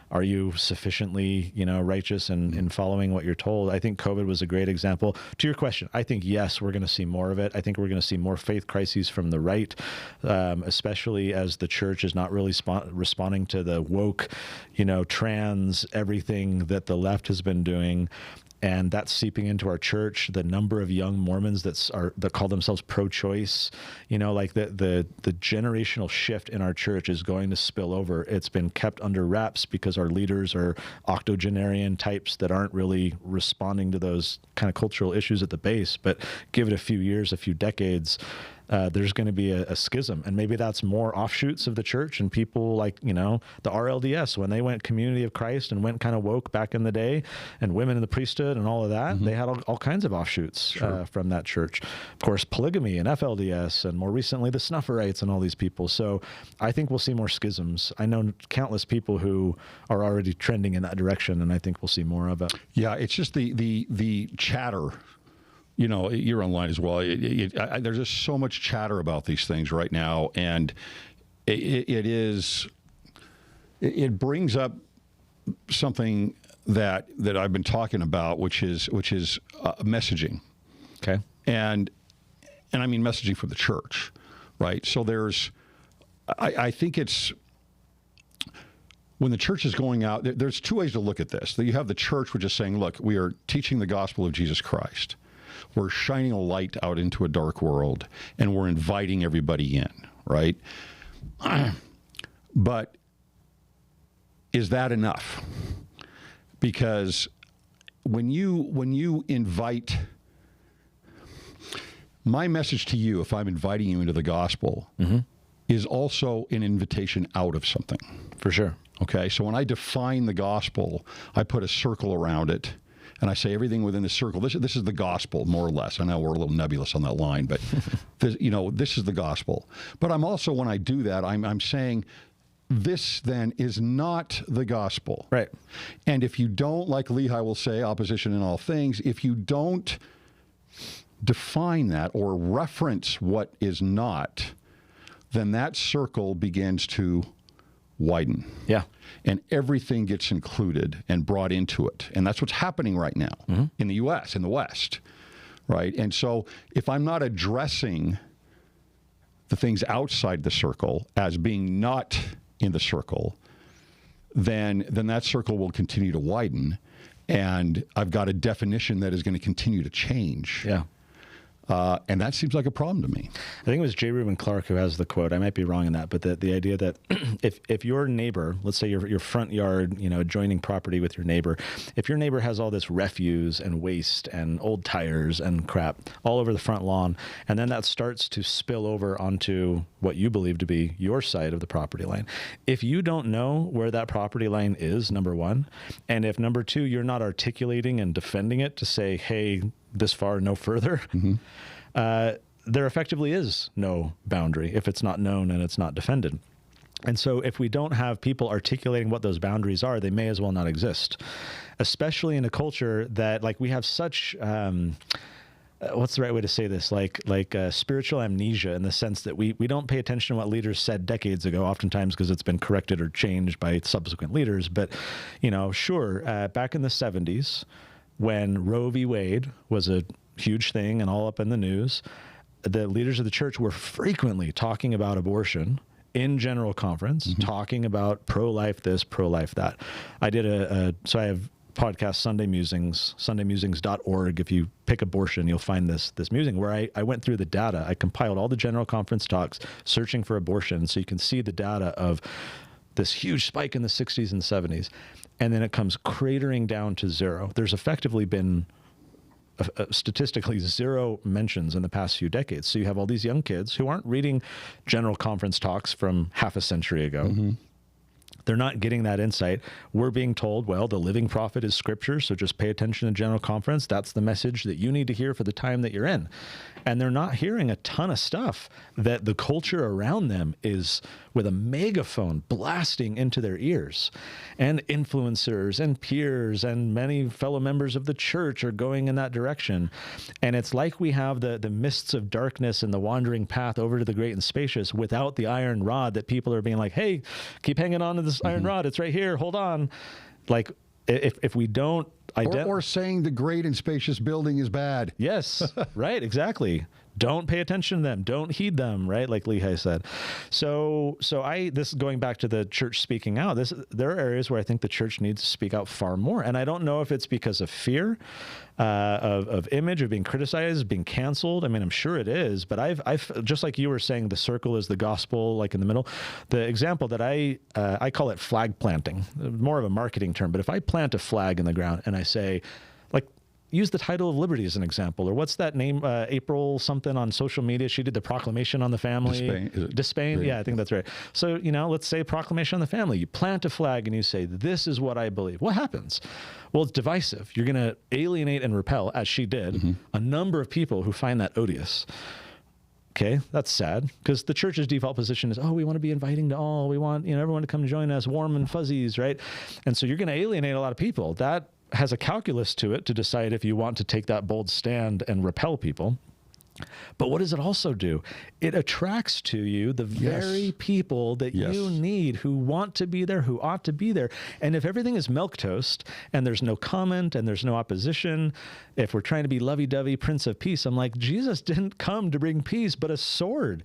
are you sufficiently, righteous in following what you're told? I think COVID was a great example. To your question, I think, yes, we're going to see more of it. I think we're going to see more faith crises from the right, especially as the church is not really responding to the woke, trans, everything that the left has been doing. And that's seeping into our church. The number of young Mormons that call themselves pro-choice, like the generational shift in our church is going to spill over. It's been kept under wraps because our leaders are octogenarian types that aren't really responding to those kind of cultural issues at the base. But give it a few years, a few decades, there's going to be a schism. And maybe that's more offshoots of the church and people like, the RLDS, when they went Community of Christ and went kind of woke back in the day, and women in the priesthood and all of that, they had all kinds of offshoots from that church. Of course, polygamy and FLDS, and more recently the Snufferites and all these people. So I think we'll see more schisms. I know countless people who are already trending in that direction, and I think we'll see more of it. Yeah, it's just the chatter. You're online as well. There's just so much chatter about these things right now, and it brings up something that I've been talking about, which is messaging. Okay. And I mean messaging for the church, right? So I think it's, when the church is going out, there's two ways to look at this. You have the church, which is saying, look, we are teaching the gospel of Jesus Christ. We're shining a light out into a dark world, and we're inviting everybody in, right? But is that enough? Because when you invite, my message to you, if I'm inviting you into the gospel, is also an invitation out of something. For sure. Okay, so when I define the gospel, I put a circle around it, and I say everything within the circle. This is the gospel, more or less. I know we're a little nebulous on that line, but this is the gospel. But I'm also, when I do that, I'm saying this then is not the gospel. Right. And if you don't, like Lehi will say, opposition in all things, if you don't define that or reference what is not, then that circle begins to widen. Yeah. And everything gets included and brought into it. And that's what's happening right now in the U.S., in the West, right? And so if I'm not addressing the things outside the circle as being not in the circle, then that circle will continue to widen. And I've got a definition that is going to continue to change. Yeah. And that seems like a problem to me. I think it was J. Reuben Clark who has the quote. I might be wrong in that, but the idea that if your neighbor, let's say your front yard, adjoining property with your neighbor, if your neighbor has all this refuse and waste and old tires and crap all over the front lawn, and then that starts to spill over onto what you believe to be your side of the property line. If you don't know where that property line is, number one, and if number two, you're not articulating and defending it to say, hey, this far, no further, there effectively is no boundary if it's not known and it's not defended. And so if we don't have people articulating what those boundaries are, they may as well not exist, especially in a culture that, like, we have such, what's the right way to say this? Like spiritual amnesia, in the sense that we don't pay attention to what leaders said decades ago, oftentimes because it's been corrected or changed by subsequent leaders. But, you know, sure, back in the 70s, when Roe v. Wade was a huge thing and all up in the news, the leaders of the church were frequently talking about abortion in general conference, talking about pro-life this, pro-life that. I did so I have podcast Sunday Musings, sundaymusings.org. If you pick abortion, you'll find this musing where I went through the data. I compiled all the general conference talks searching for abortion. So you can see the data of this huge spike in the 60s and 70s. And then it comes cratering down to zero. There's effectively been statistically zero mentions in the past few decades. So you have all these young kids who aren't reading general conference talks from half a century ago. They're not getting that insight. We're being told, well, the living prophet is scripture, so just pay attention to general conference. That's the message that you need to hear for the time that you're in. And they're not hearing a ton of stuff that the culture around them is with a megaphone blasting into their ears. And influencers and peers and many fellow members of the church are going in that direction. And it's like we have the mists of darkness and the wandering path over to the great and spacious without the iron rod that people are being like, hey, keep hanging on to this iron rod. It's right here. Hold on. Like, if we don't or saying the great and spacious building is bad. Yes, right, exactly. Don't pay attention to them. Don't heed them, right? Like Lehi said. So this is going back to the church speaking out. There are areas where I think the church needs to speak out far more. And I don't know if it's because of fear, of image, of being criticized, being canceled. I mean, I'm sure it is, but I've just like you were saying, the circle is the gospel, like in the middle. The example that I call it flag planting, more of a marketing term. But if I plant a flag in the ground and I say, like, use the title of liberty as an example, or what's that name? April something on social media. She did the proclamation on the family. Despain. Yeah, I think that's right. So, you know, let's say proclamation on the family. You plant a flag and you say, this is what I believe. What happens? Well, it's divisive. You're going to alienate and repel, as she did, a number of people who find that odious. Okay, that's sad, because the church's default position is, oh, we want to be inviting to all. We want, you know, everyone to come join us, warm and fuzzies, right? And so you're going to alienate a lot of people. That has a calculus to it to decide if you want to take that bold stand and repel people. But what does it also do? It attracts to you the very people that you need, who want to be there, who ought to be there. And if everything is milquetoast and there's no comment and there's no opposition, if we're trying to be lovey-dovey, Prince of Peace, I'm like, Jesus didn't come to bring peace, but a sword.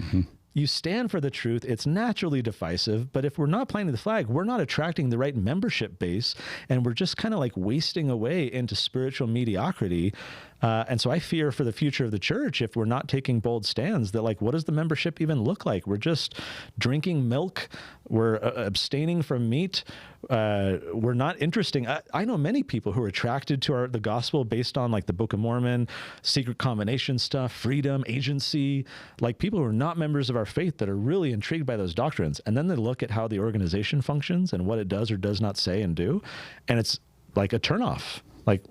You stand for the truth. It's naturally divisive, but if we're not planting the flag, we're not attracting the right membership base, and we're just kind of like wasting away into spiritual mediocrity. And so I fear for the future of the church, if we're not taking bold stands, that, like, what does the membership even look like? We're just drinking milk. We're abstaining from meat. We're not interesting. I know many people who are attracted to the gospel based on, like, the Book of Mormon, secret combination stuff, freedom, agency, like people who are not members of our faith that are really intrigued by those doctrines. And then they look at how the organization functions and what it does or does not say and do. And it's like a turnoff. Like,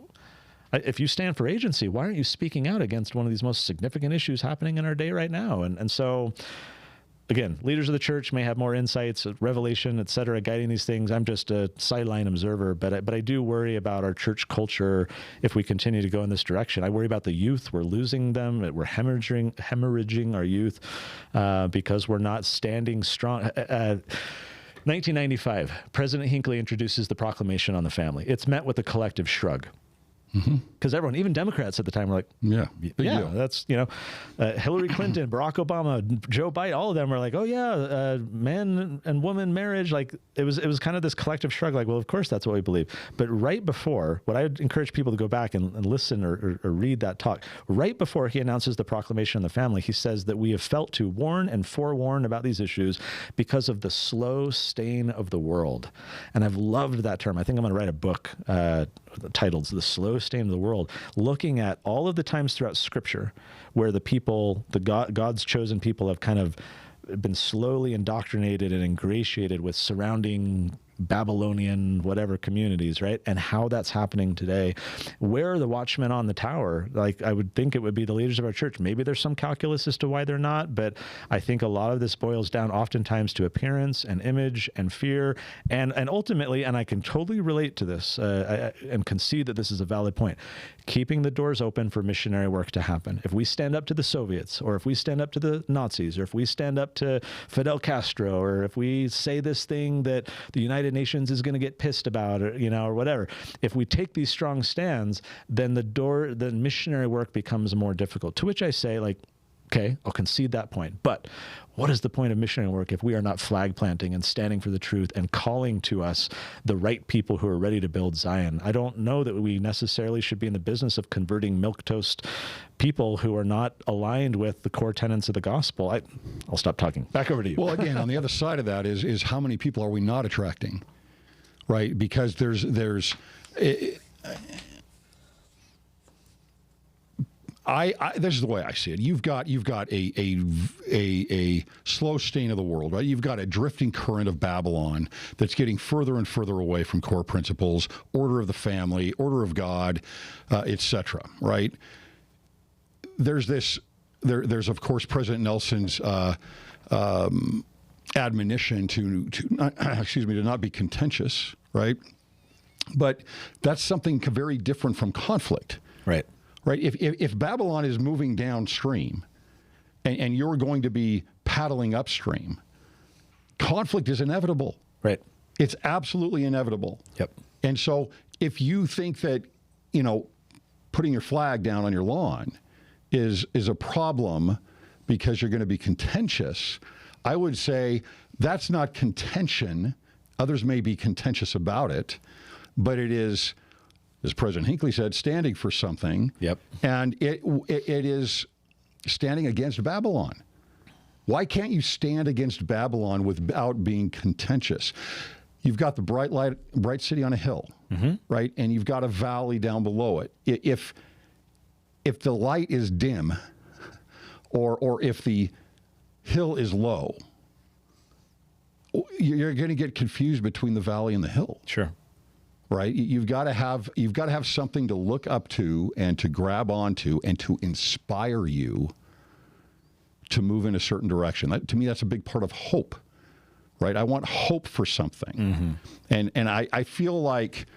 if you stand for agency, why aren't you speaking out against one of these most significant issues happening in our day right now? And so, again, leaders of the church may have more insights, revelation, et cetera, guiding these things. I'm just a sideline observer, but I do worry about our church culture if we continue to go in this direction. I worry about the youth. We're losing them. We're hemorrhaging our youth because we're not standing strong. 1995, President Hinckley introduces the Proclamation on the Family. It's met with a collective shrug. Because everyone, even Democrats at the time, were like, yeah, that's, you know, Hillary Clinton, Barack Obama, Joe Biden, all of them were like, oh yeah, man and woman marriage. Like, it was kind of this collective shrug, like, well, of course that's what we believe. But right before, what I would encourage people to go back and listen or read that talk, right before he announces the Proclamation on the Family, he says that we have felt to warn and forewarn about these issues because of the slow stain of the world. And I've loved that term. I think I'm going to write a book titled The Slow Stain of the World, looking at all of the times throughout Scripture where the people, God's chosen people, have kind of been slowly indoctrinated and ingratiated with surrounding Babylonian whatever communities, right? And how that's happening today. Where are the watchmen on the tower? Like, I would think it would be the leaders of our church. Maybe there's some calculus as to why they're not, but I think a lot of this boils down oftentimes to appearance and image and fear, and ultimately, and I can totally relate to this and concede that this is a valid point, keeping the doors open for missionary work to happen. If we stand up to the Soviets, or if we stand up to the Nazis, or if we stand up to Fidel Castro, or if we say this thing that the United Nations is going to get pissed about, or, you know, or whatever. If we take these strong stands, then the missionary work becomes more difficult. To which I say, like, okay, I'll concede that point. But what is the point of missionary work if we are not flag planting and standing for the truth and calling to us the right people who are ready to build Zion? I don't know that we necessarily should be in the business of converting milquetoast people who are not aligned with the core tenets of the gospel. I'll stop talking. Back over to you. Well, again, on the other side of that is how many people are we not attracting, right? Because there's this is the way I see it. You've got a slow stain of the world, right? You've got a drifting current of Babylon that's getting further and further away from core principles, order of the family, order of God, etc. Right? There's of course President Nelson's admonition to not be contentious, right? But that's something very different from conflict, right? Right. If Babylon is moving downstream and you're going to be paddling upstream, conflict is inevitable. Right. It's absolutely inevitable. Yep. And so if you think that, putting your flag down on your lawn is a problem because you're going to be contentious, I would say that's not contention. Others may be contentious about it, but it is, as President Hinckley said, standing for something. Yep. And it is standing against Babylon. Why can't you stand against Babylon without being contentious? You've got the bright city on a hill, right? And you've got a valley down below it. If the light is dim, or if the hill is low, you're going to get confused between the valley and the hill. Sure. Right? You've got to have something to look up to and to grab onto and to inspire you to move in a certain direction. To me, that's a big part of hope, right? I want hope for something. And I feel like,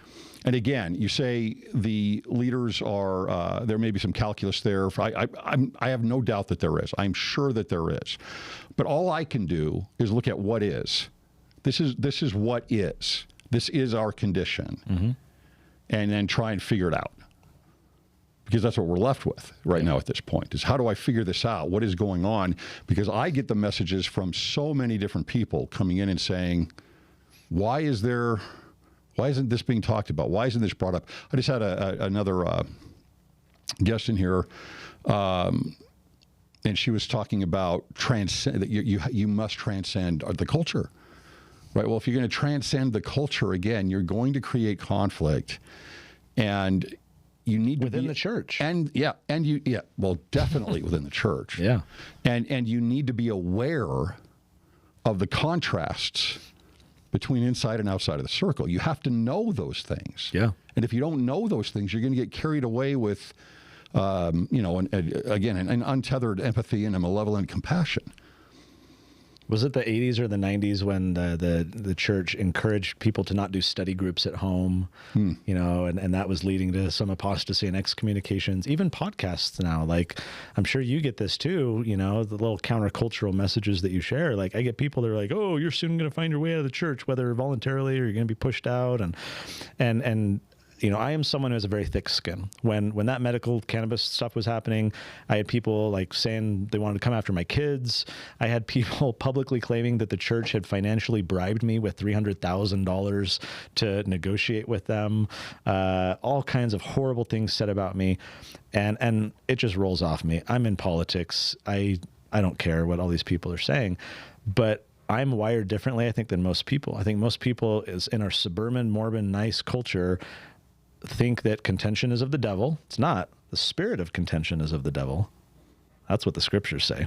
and again, you say the leaders are, there may be some calculus there. I have no doubt that there is. I'm sure that there is. But all I can do is look at what is. This is what is. This is our condition, and then try and figure it out, because that's what we're left with right now at this point, is how do I figure this out? What is going on? Because I get the messages from so many different people coming in and saying, why isn't this being talked about? Why isn't this brought up? I just had another guest in here, and she was talking about that you must transcend the culture. Right. Well, if you're going to transcend the culture, again, you're going to create conflict, and you need within to the church. Well, definitely within the church. Yeah. And you need to be aware of the contrasts between inside and outside of the circle. You have to know those things. Yeah. And if you don't know those things, you're going to get carried away with, an untethered empathy and a malevolent compassion. Was it the 80s or the 90s when the church encouraged people to not do study groups at home, and that was leading to some apostasy and excommunications, even podcasts now. Like, I'm sure you get this too, the little countercultural messages that you share. Like, I get people that are like, oh, you're soon going to find your way out of the church, whether voluntarily or you're going to be pushed out. And I am someone who has a very thick skin. When that medical cannabis stuff was happening, I had people like saying they wanted to come after my kids. I had people publicly claiming that the church had financially bribed me with $300,000 to negotiate with them. All kinds of horrible things said about me. And it just rolls off me. I'm in politics. I don't care what all these people are saying, but I'm wired differently, I think, than most people. I think most people is in our suburban, morbid, nice culture think that contention is of the devil. It's not. The spirit of contention is of the devil. That's what the scriptures say.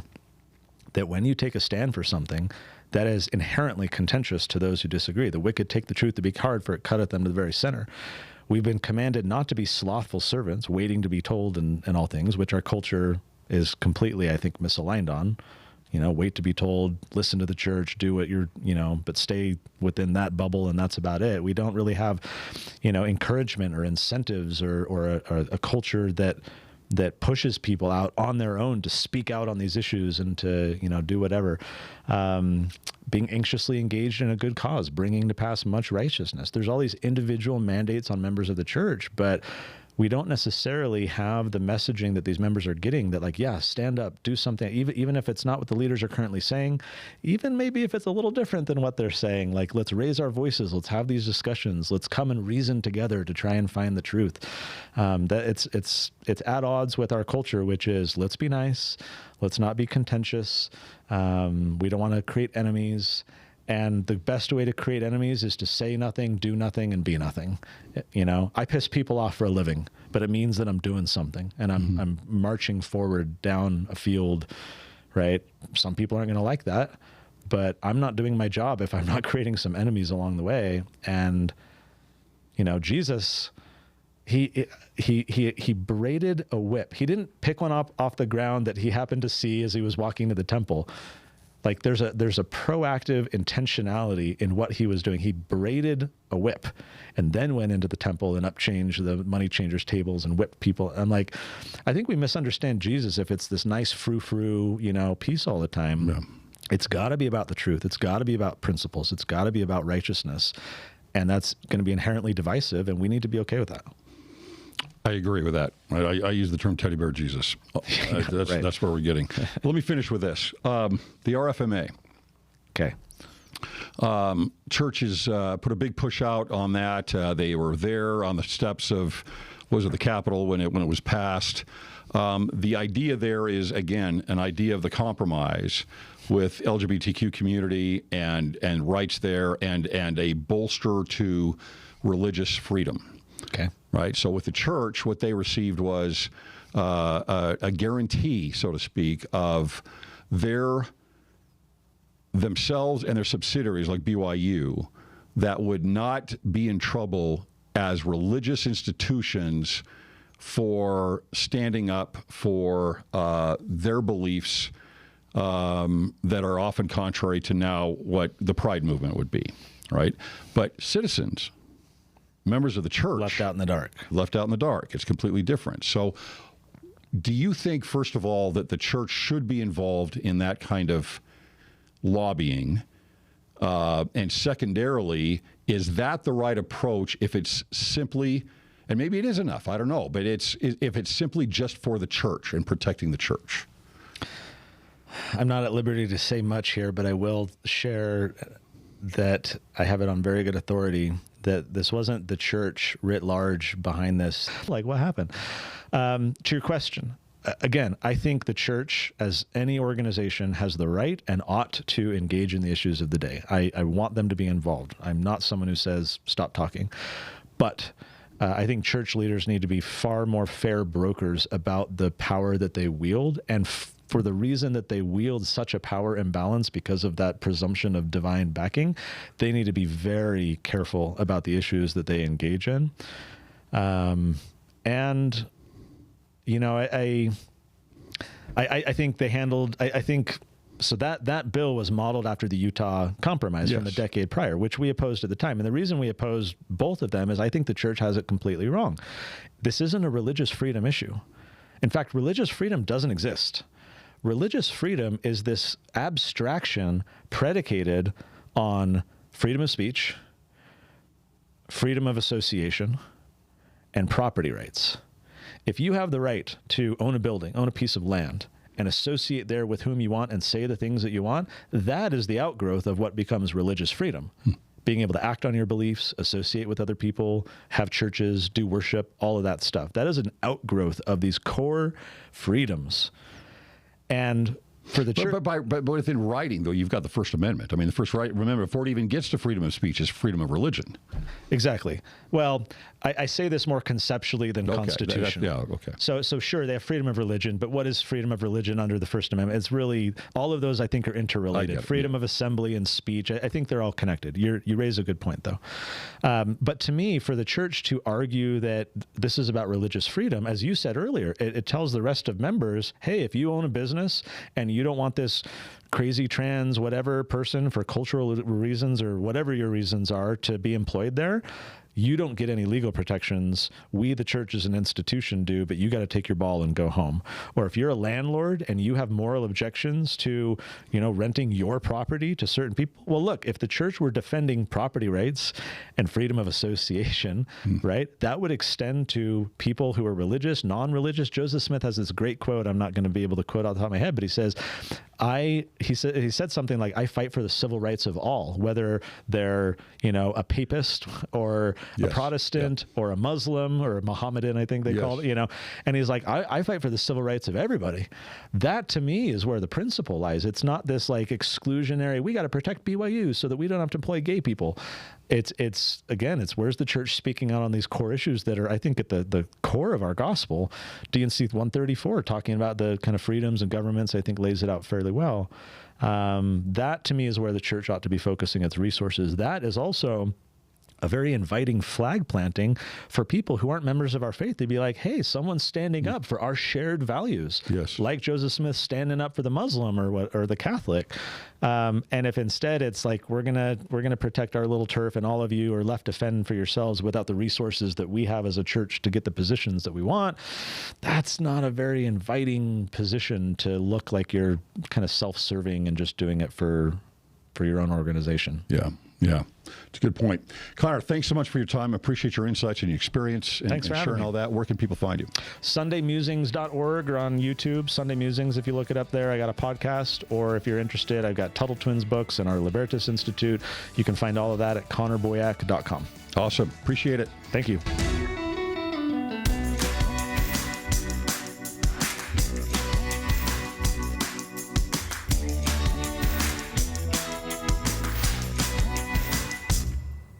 That when you take a stand for something, that is inherently contentious to those who disagree. The wicked take the truth to be hard, for it cutteth them to the very center. We've been commanded not to be slothful servants, waiting to be told in all things, which our culture is completely, I think, misaligned on. Wait to be told, listen to the church, do what you're, but stay within that bubble, and that's about it. We don't really have, encouragement or incentives or a culture that pushes people out on their own to speak out on these issues and to, do whatever. Being anxiously engaged in a good cause, bringing to pass much righteousness. There's all these individual mandates on members of the church, but we don't necessarily have the messaging that these members are getting that, like, yeah, stand up, do something, even if it's not what the leaders are currently saying, even maybe if it's a little different than what they're saying, like, let's raise our voices, let's have these discussions, let's come and reason together to try and find the truth. That it's at odds with our culture, which is, let's be nice, let's not be contentious, we don't want to create enemies. And the best way to create enemies is to say nothing, do nothing, and be nothing. I piss people off for a living, but it means that I'm doing something and I'm marching forward down a field, right? Some people aren't going to like that, but I'm not doing my job if I'm not creating some enemies along the way. And, Jesus, he braided a whip. He didn't pick one up off the ground that he happened to see as he was walking to the temple. Like, there's a proactive intentionality in what he was doing. He braided a whip and then went into the temple and upchanged the money changers' tables and whipped people. And like, I think we misunderstand Jesus if it's this nice frou-frou, peace all the time. Yeah. It's got to be about the truth. It's got to be about principles. It's got to be about righteousness. And that's going to be inherently divisive, and we need to be okay with that. I agree with that. I use the term teddy bear Jesus. That's where we're getting. Let me finish with this. The RFMA. Okay. Churches put a big push out on that. They were there on the steps of, the Capitol when it was passed. The idea there is, again, an idea of the compromise with LGBTQ community and rights there and a bolster to religious freedom. Okay. Right. So with the church, what they received was a guarantee, so to speak, of themselves and their subsidiaries like BYU that would not be in trouble as religious institutions for standing up for their beliefs that are often contrary to now what the Pride movement would be. Right. But citizens, members of the church, left out in the dark. Left out in the dark. It's completely different. So do you think, first of all, that the church should be involved in that kind of lobbying? And secondarily, is that the right approach if it's simply, and maybe it is enough, I don't know, but if it's simply just for the church and protecting the church? I'm not at liberty to say much here, but I will share that I have it on very good authority that this wasn't the church writ large behind this. Like, what happened? To your question, again, I think the church, as any organization, has the right and ought to engage in the issues of the day. I want them to be involved. I'm not someone who says, stop talking. But I think church leaders need to be far more fair brokers about the power that they wield, and for the reason that they wield such a power imbalance because of that presumption of divine backing, they need to be very careful about the issues that they engage in. And, I think they handled, I think, so that bill was modeled after the Utah Compromise from the decade prior, which we opposed at the time. And the reason we opposed both of them is I think the church has it completely wrong. This isn't a religious freedom issue. In fact, religious freedom doesn't exist. Religious freedom is this abstraction predicated on freedom of speech, freedom of association, and property rights. If you have the right to own a building, own a piece of land, and associate there with whom you want and say the things that you want, that is the outgrowth of what becomes religious freedom. Being able to act on your beliefs, associate with other people, have churches, do worship, all of that stuff. That is an outgrowth of these core freedoms. And For the church. But within writing, though, you've got the First Amendment. I mean, the first right, remember, before it even gets to freedom of speech, is freedom of religion. Exactly. Well, I say this more conceptually than constitution. Okay. So sure, they have freedom of religion, but what is freedom of religion under the First Amendment? It's really, all of those I think are interrelated. Freedom of assembly and speech, I think they're all connected. You raise a good point, though. But to me, for the church to argue that this is about religious freedom, as you said earlier, it tells the rest of members, hey, if you own a business and you don't want this crazy trans whatever person for cultural reasons or whatever your reasons are to be employed there, you don't get any legal protections. We, the church as an institution, do, but you got to take your ball and go home. Or if you're a landlord and you have moral objections to, renting your property to certain people, well, look, if the church were defending property rights and freedom of association, right, that would extend to people who are religious, non-religious. Joseph Smith has this great quote. I'm not going to be able to quote off the top of my head, but he says, he said something like, I fight for the civil rights of all, whether they're, a papist or a Protestant or a Muslim or a Mohammedan, I think they call it, and he's like, I fight for the civil rights of everybody. That to me is where the principle lies. It's not this like exclusionary, we got to protect BYU so that we don't have to employ gay people. It's where's the church speaking out on these core issues that are, I think, at the core of our gospel. D&C 134, talking about the kind of freedoms and governments, I think lays it out fairly well. That to me is where the church ought to be focusing its resources. That is also a very inviting flag planting for people who aren't members of our faith. They'd be like, hey, someone's standing up for our shared values. Yes. Like Joseph Smith standing up for the Muslim or the Catholic. And if instead it's like, we're gonna protect our little turf and all of you are left to fend for yourselves without the resources that we have as a church to get the positions that we want, that's not a very inviting position to look like you're kind of self-serving and just doing it for your own organization. Yeah. It's a good point. Connor, thanks so much for your time. I appreciate your insights and your experience and sharing all that. Where can people find you? SundayMusings.org or on YouTube. Sunday Musings, if you look it up there. I got a podcast, or if you're interested, I've got Tuttle Twins books and our Libertas Institute. You can find all of that at ConnorBoyack.com. Awesome. Appreciate it. Thank you.